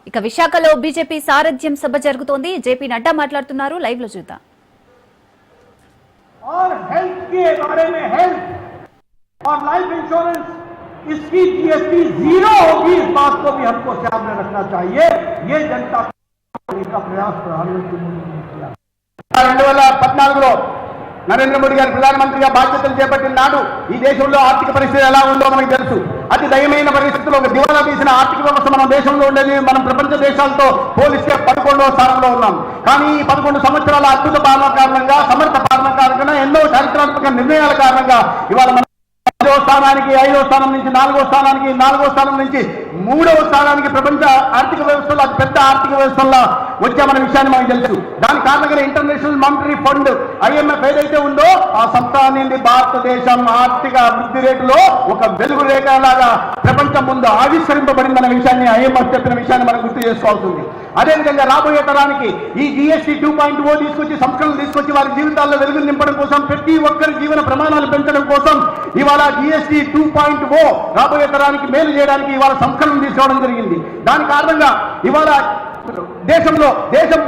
ఇక విశాఖలో బీజేపీ సారథ్యం సభ జరుగుతోంది. జేపీ నడ్డా మాట్లాడుతున్నారు. లైవ్ లో చూద్దాం. और हेल्थ के बारे में हेल्थ और लाइफ इंश्योरेंस इसकी जीएसटी जीरो होगी, इस बात को भी हमको सामने रखना चाहिए। ये जनता का प्रयास प्रधानमंत्री मोदी ने किया। 2014లో నరేంద్ర మోడీ గారు ప్రధానమంత్రిగా బాధ్యతలు చేపట్టిన నాడు ఈ దేశంలో ఆర్థిక పరిస్థితి ఎలా ఉందో మనకు తెలుసు. అతి దయమైన పరిస్థితుల్లో ఒక దివాలా తీసిన ఆర్థిక వ్యవస్థ మన దేశంలో ఉండేది. మనం ప్రపంచ దేశాలతో పోలిస్తే 11వ స్థానంలో ఉన్నాం. కానీ ఈ 11 సంవత్సరాల అద్భుత పాలన కారణంగా, సమర్థ పాలన కారణంగా, ఎన్నో చారిత్రాత్మక నిర్ణయాల కారణంగా ఇవాళ 5వ స్థానానికి, 5వ స్థానం నుంచి 4వ స్థానానికి, 4వ స్థానం నుంచి 3వ స్థానానికి ప్రపంచ ఆర్థిక వ్యవస్థలో అతి పెద్ద ఆర్థిక వ్యవస్థల్లో వచ్చామన్న విషయాన్ని మనకు తెలుసు. దాని కారణంగా ఇంటర్నేషనల్ మానిటరీ ఫండ్ IMF ఏదైతే ఉందో ఆ సంస్థ నుండి భారతదేశం ఆర్థిక వృద్ధి రేటులో ఒక వెలుగు రేఖ లాగా ప్రపంచం ముందు ఆవిష్కరింపబడిందన్న విషయాన్ని IMF చెప్పిన విషయాన్ని మనం గుర్తు చేసుకోవాల్సింది. అదేవిధంగా రాబోయే తరానికి ఈ GST 2.0 తీసుకొచ్చి, సంస్కరణలు తీసుకొచ్చి వారి జీవితాల్లో వెలుగులు నింపడం కోసం, ప్రతి ఒక్కరి జీవన ప్రమాణాలు పెంచడం కోసం ఇవాళ GST 2.0 రాబోయే తరానికి మేలు చేయడానికి ఇవాళ సంస్కరణలు తీసుకోవడం జరిగింది. దాని కారణంగా ఇవాళ దేశం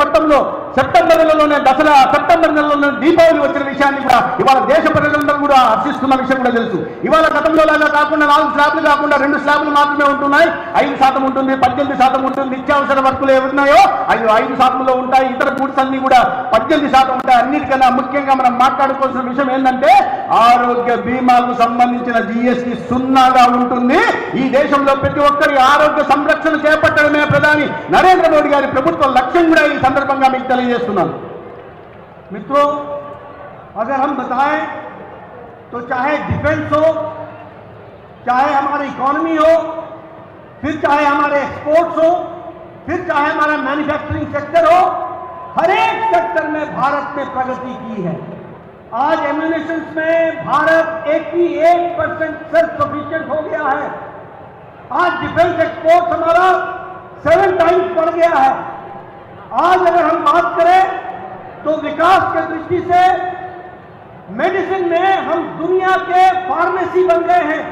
మొత్తంలో సెప్టెంబర్ నెలలోనే దసరా, సెప్టెంబర్ నెలలోనే దీపావళి వచ్చిన విషయాన్ని కూడా ఇవాళ దేశ ప్రజలందరూ కూడా హర్షిస్తున్న విషయం కూడా తెలుసు. ఇవాళ గతంలో లాగా కాకుండా 4 స్లాబ్లు కాకుండా 2 స్లాబ్లు మాత్రమే ఉంటున్నాయి. 5% ఉంటుంది, 18% ఉంటుంది. నిత్యావసర వర్కులు ఏమున్నాయో అవి 5%లో ఉంటాయి. ఇతర గూడ్స్ అన్ని కూడా 18% ఉంటాయి. అన్నిటికన్నా ముఖ్యంగా మనం మాట్లాడుకోవాల్సిన విషయం ఏంటంటే ఆరోగ్య బీమాకు సంబంధించిన GST 0గా ఉంటుంది. ఈ దేశంలో ప్రతి ఒక్కరి ఆరోగ్య సంరక్షణ చేపట్టడమే ప్రధాని నరేంద్ర మోడీ గారి ప్రభుత్వ లక్ష్యం కూడా ఈ సందర్భంగా మీకు తెలియజేస్తున్నాను. मित्रों, अगर हम बताएं तो चाहे डिफेंस हो, चाहे हमारी इकोनॉमी हो, फिर चाहे हमारे एक्सपोर्ट्स हो, फिर चाहे हमारा मैन्युफैक्चरिंग सेक्टर हो, हर एक सेक्टर में भारत ने प्रगति की है। आज एम्यूनिशंस में भारत 81% सेल्फ सफिशिएंट हो गया है। आज डिफेंस एक्सपोर्ट हमारा 7 टाइम्स बढ़ गया है। आज अगर हम बात करें तो विकास के दृष्टि से मेडिसिन में हम दुनिया के फार्मेसी बन गए हैं।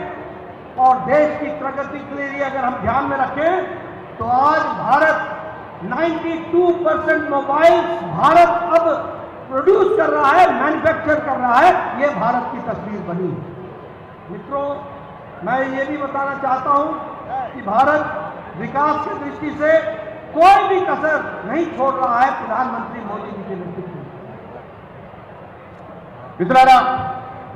और देश की प्रगति के लिए अगर हम ध्यान में रखें तो आज भारत 92% मोबाइल भारत अब प्रोड्यूस कर रहा है, मैन्युफैक्चर कर रहा है। ये भारत की तस्वीर बनी। मित्रों, मैं ये भी बताना चाहता हूं कि भारत विकास की दृष्टि से कोई भी कसर नहीं छोड़ रहा है प्रधानमंत्री मोदी जी के नेतृत्व में। మిత్రులారా,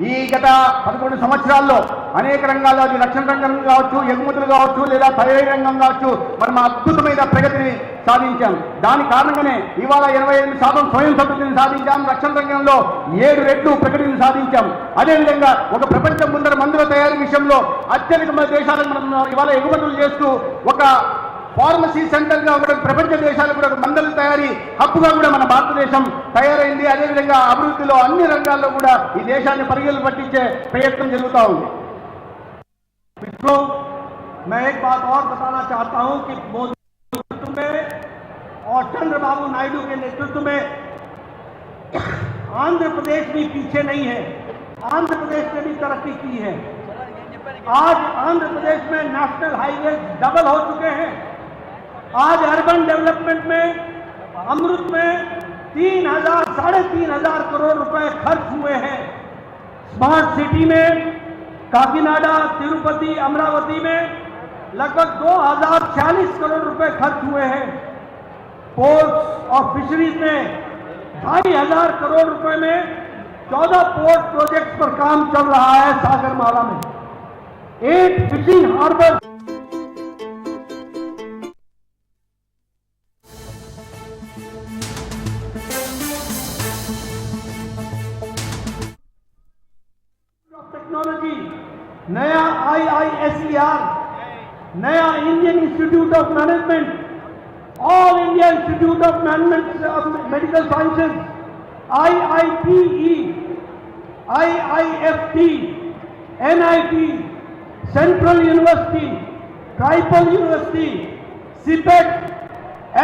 ఈ గత 11 సంవత్సరాల్లో అనేక రంగాల్లో, అది రక్షణ రంగం కావచ్చు, ఎగుమతులు కావచ్చు, లేదా తయారీ రంగం కావచ్చు, మనం అద్భుతమైన ప్రగతిని సాధించాం. దాని కారణంగానే ఇవాళ 28% స్వయం సమృద్ధిని సాధించాం. రక్షణ రంగంలో 7 రెట్లు ప్రగతిని సాధించాం. అదేవిధంగా ఒక ప్రపంచం ముందర మందుల తయారీ విషయంలో అత్యధిక దేశాలకు మనం ఇవాళ ఎగుమతులు చేస్తూ ఒక ఫార్మసీ సెంటర్గా కూడా ప్రపంచ దేశాలు కూడా మందుల తయారీ హక్కుగా కూడా మన భారతదేశం తయారైంది. అదేవిధంగా అభివృద్ధిలో అన్ని రంగాల్లో కూడా ఈ దేశాన్ని పరిగెలు పట్టించే ప్రయత్నం జరుగుతూ ఉంది. मित्रों, मैं एक बात और बताना चाहता हूं कि मोदी के नेतृत्व में और चंद्रबाबू नायडू के नेतृत्व में आंध्र प्रदेश भी पीछे नहीं है। आंध्र प्रदेश ने भी तरक्की की है। आज आंध्र प्रदेश में नेशनल हाईवे डबल हो चुके हैं। आज अर्बन डेवलपमेंट में अमृत में 3,000-3,500 करोड़ रुपए खर्च हुए हैं। स्मार्ट सिटी में काकीनाडा, तिरुपति, अमरावती में लगभग 2,046 करोड़ रुपए खर्च हुए हैं। पोर्ट्स और फिशरीज में 2,500 करोड़ रुपए में 14 पोर्ट प्रोजेक्ट्स पर काम चल रहा है। सागरमाला में 8 फिशिंग हार्बर टेक्नोलॉजी, नया IISER, नया Indian institute of management, all India institute of management of medical sciences, IIPE, IIFT, NIT, central university, tribal university, CIPET,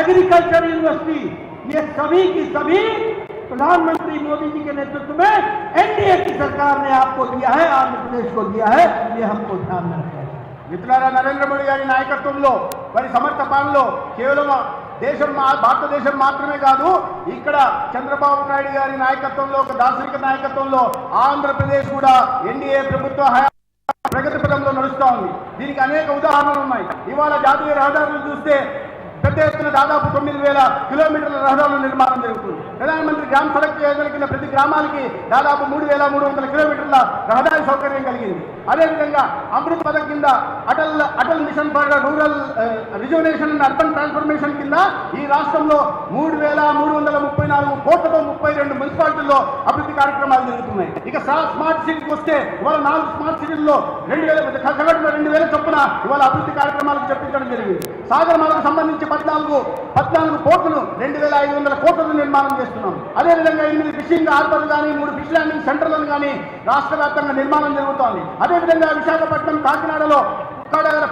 agriculture university, ये सभी की सभी प्रधानमंत्री मोदी जी के नेतृत्व में NDA की सरकार ने आपको दिया है, आंध्र प्रदेश को दिया है। ये हमको ध्यान में रखना है। మిత్రులారా, నరేంద్ర మోడీ గారి నాయకత్వంలో వారి సమర్థ పాలనలో కేవలం భారతదేశం మాత్రమే కాదు, ఇక్కడ చంద్రబాబు నాయుడు గారి నాయకత్వంలో, ఒక దార్శనిక నాయకత్వంలో ఆంధ్రప్రదేశ్ కూడా ఎన్డీఏ ప్రభుత్వ ప్రగతి పథంలో నడుస్తూ ఉంది. దీనికి అనేక ఉదాహరణలు ఉన్నాయి. ఇవాళ జాతీయ రహదారులు చూస్తే పెద్ద ఎత్తున దాదాపు 9,000 కిలోమీటర్ల రహదారుల నిర్మాణం జరుగుతుంది. ప్రధానమంత్రి గ్రామ సడక్ యోజన కింద ప్రతి గ్రామానికి దాదాపు 3,300 కిలోమీటర్ల రహదారి సౌకర్యం కలిగింది. అదేవిధంగా అమృత్ పథకం కింద Atal mission for rural reservation and urban transformation కింద ఈ రాష్ట్రంలో 3,334 కోట్లతో 32 మున్సిపాలిటీల్లో అభివృద్ధి కార్యక్రమాలు జరుగుతున్నాయి. ఇక స్మార్ట్ సిటీకి వస్తే ఇవాళ 4 స్మార్ట్ సిటీల్లో 2,000 చొప్పున ఇవాళ అభివృద్ధి కార్యక్రమాలకు చెప్పించడం జరిగింది. సాగరమాలకు సంబంధించి 14 పోర్టులు 2,500 కోట్ల నిర్మాణం చేస్తున్నాం. అదేవిధంగా 8 ఫిషింగ్ హార్బర్లు కానీ 3 ఫిష్ ల్యాండింగ్ సెంటర్లను కానీ రాష్ట్ర వ్యాప్తంగా నిర్మాణం జరుగుతోంది. అదేవిధంగా విశాఖపట్నం, కాకినాడలో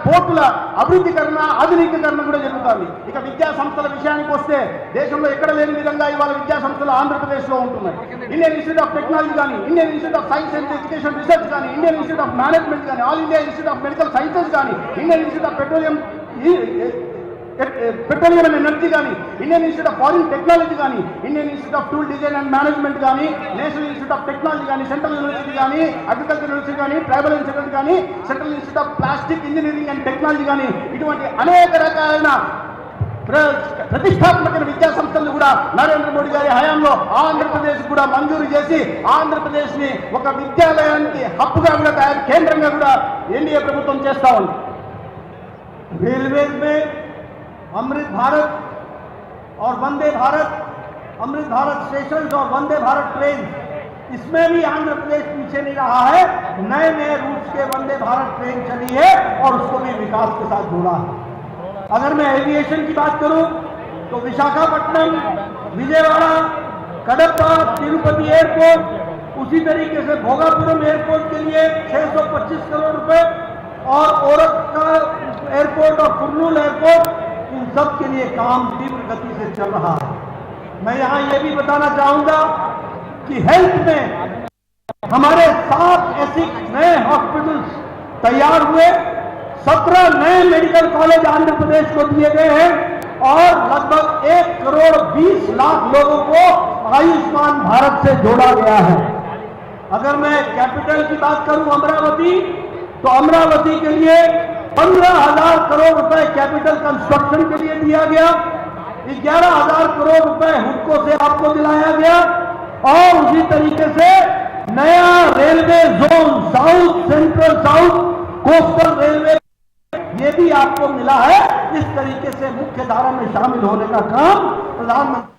పోర్టుల అభివృద్ధీకరణ, ఆధునికీకరణ కూడా జరుగుతుంది. ఇక విద్యా సంస్థల విషయానికి వస్తే దేశంలో ఎక్కడ లేని విధంగా ఇవాళ విద్యా సంస్థలు ఆంధ్రప్రదేశ్లో ఉంటున్నాయి. ఇండియన్ ఇన్స్టిట్యూట్ ఆఫ్ టెక్నాలజీ కానీ, Indian institute of science and education research కానీ, ఇండియన్ ఇన్స్టిట్యూట్ ఆఫ్ మేనేజ్మెంట్ కానీ, all India institute of medical sciences కానీ, Indian institute of petroleum and energy కానీ, Indian institute of foreign technology కానీ, Indian institute of tool design and management కానీ, national institute of technology కానీ, central university కానీ, agriculture university కానీ, tribal institute కానీ, central institute of plastic engineering and technology కానీ, ఇటువంటి అనేక రకాలైన ప్రతిష్టాత్మక విద్యా సంస్థలు కూడా నరేంద్ర మోడీ గారి హయాంలో ఆంధ్రప్రదేశ్ కూడా మంజూరు చేసి ఆంధ్రప్రదేశ్ ని ఒక విద్యాలయానికి హబ్బుగా కూడా కేంద్రంగా కూడా ఎన్డీఏ ప్రభుత్వం చేస్తా ఉంది. रेलवे में अमृत भारत और वंदे भारत, अमृत भारत स्टेशन और वंदे भारत ट्रेन, इसमें भी आंध्र प्रदेश पीछे नहीं रहा है। नए नए रूट्स के वंदे भारत ट्रेन चली है और उसको भी विकास के साथ जोड़ा है। अगर मैं एविएशन की बात करूं तो विशाखापट्टनम, विजयवाड़ा, कडप्पा, तिरुपति एयरपोर्ट, उसी तरीके से भोगापुरम एयरपोर्ट के लिए 625 करोड़ रुपए और ओरछा एयरपोर्ट और कुर्नूल एयरपोर्ट, इन सब के लिए काम तीव्र गति से चल रहा है। मैं यहां यह भी बताना चाहूंगा कि हेल्थ में हमारे 7 ऐसे नए हॉस्पिटल्स तैयार हुए, 17 नए मेडिकल कॉलेज आंध्र प्रदेश को दिए गए हैं और लगभग 1,20,00,000 लोगों को आयुष्मान भारत से जोड़ा गया है। अगर मैं कैपिटल की बात करूं अमरावती, तो अमरावती के लिए 15,000 करोड़ रुपए कैपिटल कंस्ट्रक्शन के लिए दिया गया, 11,000 करोड़ रुपए हुडको से आपको दिलाया गया और उसी तरीके से नया railway zone south, central south, coastal railway ये भी आपको मिला है। इस तरीके से मुख्य धारा में शामिल होने का काम प्रधानमंत्री